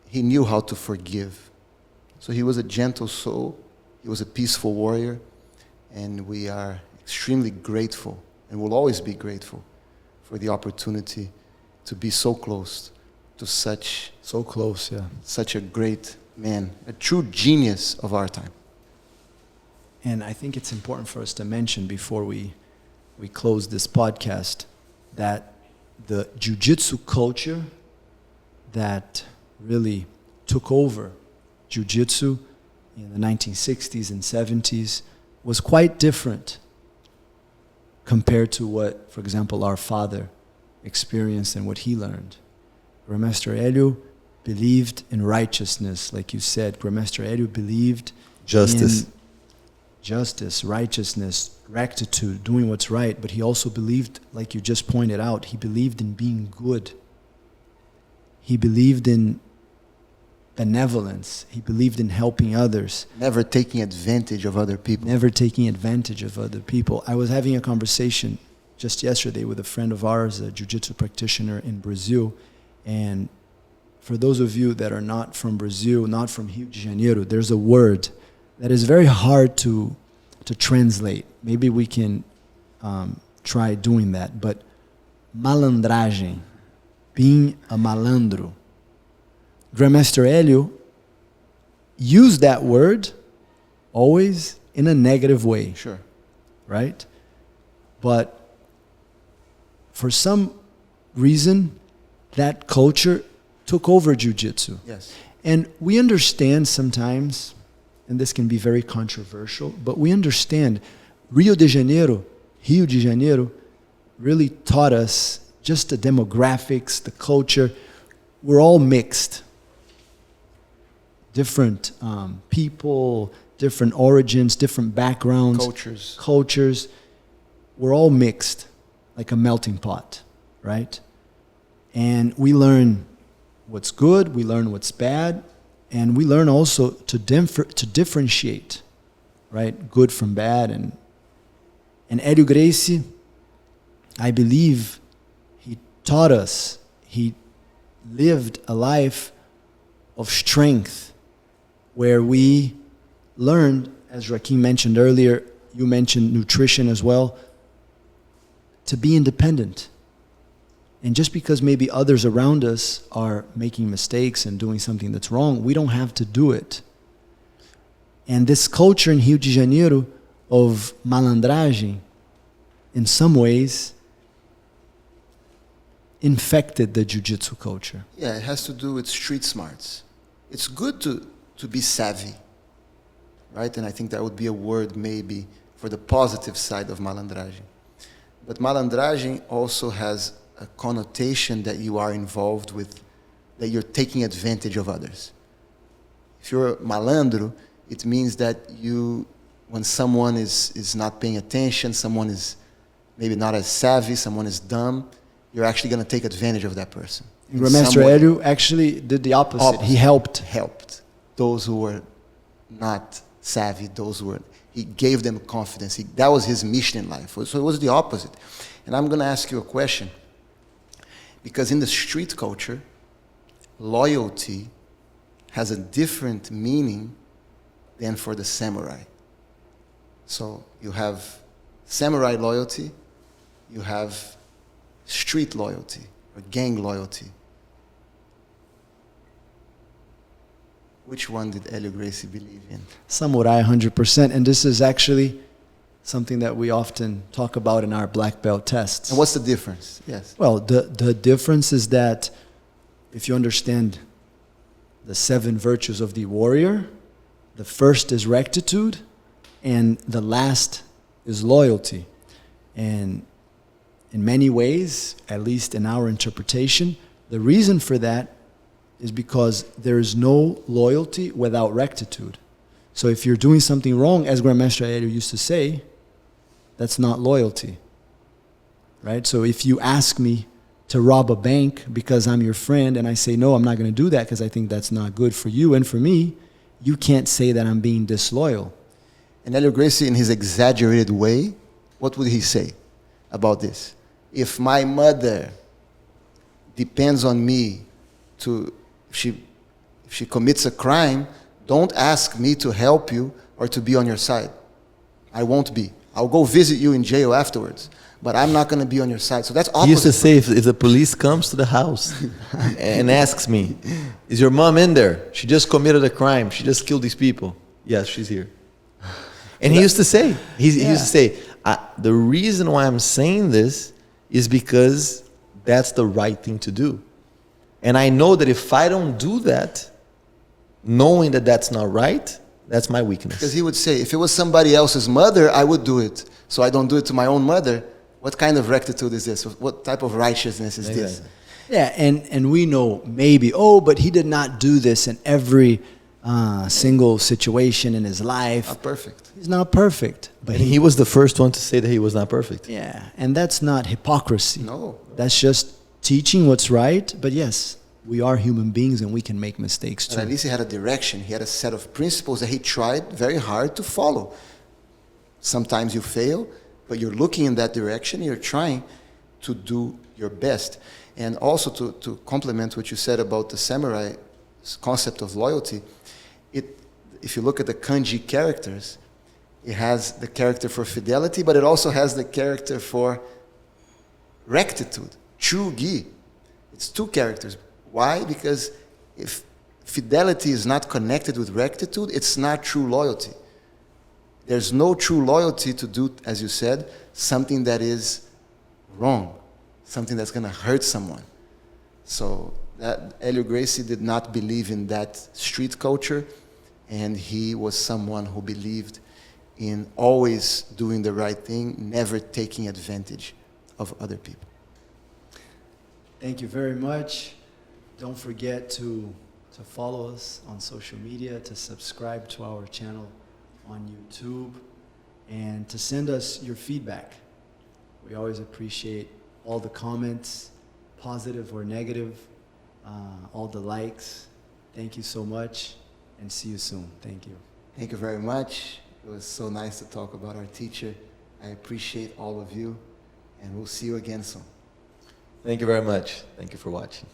S2: he knew how to forgive. So he was a gentle soul. He was a peaceful warrior. And we are extremely grateful, and will always be grateful, for the opportunity to be so close to such a great man, a true genius of our time.
S1: And I think it's important for us to mention before we close this podcast that the Jiu-Jitsu culture that really took over Jiu-Jitsu in the 1960s and 70s was quite different compared to what, for example, our father experienced and what he learned. Grandmaster Helio believed in righteousness, like you said. Grandmaster Helio believed in justice, righteousness, rectitude, doing what's right. But he also believed, like you just pointed out, he believed in being good. He believed in benevolence. He believed in helping others.
S2: Never taking advantage of other people.
S1: Never taking advantage of other people. I was having a conversation just yesterday with a friend of ours, a jiu-jitsu practitioner in Brazil. And for those of you that are not from Brazil, not from Rio de Janeiro, there's a word that is very hard to translate. Maybe we can try doing that. But malandragem, being a malandro. Grandmaster Helio used that word always in a negative way.
S2: Sure.
S1: Right? But for some reason, that culture took over Jiu-Jitsu.
S2: Yes.
S1: And we understand sometimes, and this can be very controversial, but we understand Rio de Janeiro really taught us just the demographics, the culture. We're all mixed. Different people, different origins, different backgrounds. Cultures. We're all mixed, like a melting pot, right? And we learn what's good, we learn what's bad, and we learn also to differentiate, right? Good from bad. And Helio Gracie, I believe he taught us, he lived a life of strength where we learned, as Joaquim mentioned earlier, you mentioned nutrition as well, to be independent. And just because maybe others around us are making mistakes and doing something that's wrong, we don't have to do it. And this culture in Rio de Janeiro of malandragem, in some ways, infected the jiu-jitsu culture.
S2: Yeah, it has to do with street smarts. It's good to be savvy, right? And I think that would be a word maybe for the positive side of malandragem. But malandragem also has a connotation that you are involved with, that you're taking advantage of others. If you're malandro, it means that you, when someone is not paying attention, someone is maybe not as savvy, someone is dumb, you're actually going to take advantage of that person.
S1: Grandmaster Helio actually did the opposite. He helped
S2: those who were not savvy, he gave them confidence. That was his mission in life. So it was the opposite. And I'm going to ask you a question. Because in the street culture, loyalty has a different meaning than for the samurai. So you have samurai loyalty, you have street loyalty or gang loyalty. Which one did Helio Gracie believe in?
S1: Samurai, 100%. And this is actually something that we often talk about in our black belt tests.
S2: And what's the difference? Yes.
S1: Well, the difference is that if you understand the 7 virtues of the warrior, the first is rectitude, and the last is loyalty. And in many ways, at least in our interpretation, the reason for that is because there is no loyalty without rectitude. So if you're doing something wrong, as Grandmaster Helio used to say, that's not loyalty, right? So if you ask me to rob a bank because I'm your friend and I say, no, I'm not going to do that because I think that's not good for you and for me, you can't say that I'm being disloyal.
S2: And Helio Gracie, in his exaggerated way, what would he say about this? If my mother depends on me if she commits a crime, don't ask me to help you or to be on your side. I won't be. I'll go visit you in jail afterwards, but I'm not going to be on your side. So that's opposite.
S3: He used to say, if the police comes to the house and asks me, is your mom in there? She just committed a crime. She just killed these people. Yes, she's here. And he used to say, he used to say, the reason why I'm saying this is because that's the right thing to do. And I know that if I don't do that, knowing that that's not right, that's my weakness.
S2: Because he would say, if it was somebody else's mother, I would do it. So I don't do it to my own mother. What kind of rectitude is this? What type of righteousness is this?
S1: Yeah, and we know maybe, but he did not do this in every single situation in his life.
S2: Not perfect.
S1: He's not perfect.
S3: But he was the first one to say that he was not perfect.
S1: Yeah, and that's not hypocrisy.
S2: No.
S1: That's just teaching what's right. But yes, we are human beings and we can make mistakes too.
S2: But at least he had a direction. He had a set of principles that he tried very hard to follow. Sometimes you fail, but you're looking in that direction. You're trying to do your best. And also to complement what you said about the samurai concept of loyalty, if you look at the kanji characters, it has the character for fidelity, but it also has the character for rectitude, true gi. It's 2 characters. Why? Because if fidelity is not connected with rectitude, it's not true loyalty. There's no true loyalty to do, as you said, something that is wrong, something that's going to hurt someone. So that Helio Gracie did not believe in that street culture, and he was someone who believed in always doing the right thing, never taking advantage of other people.
S1: Thank you very much. Don't forget to follow us on social media, to subscribe to our channel on YouTube, and to send us your feedback. We always appreciate all the comments, positive or negative, all the likes. Thank you so much, and see you soon. Thank you.
S2: Thank you very much. It was so nice to talk about our teacher. I appreciate all of you, and we'll see you again soon.
S3: Thank you very much. Thank you for watching.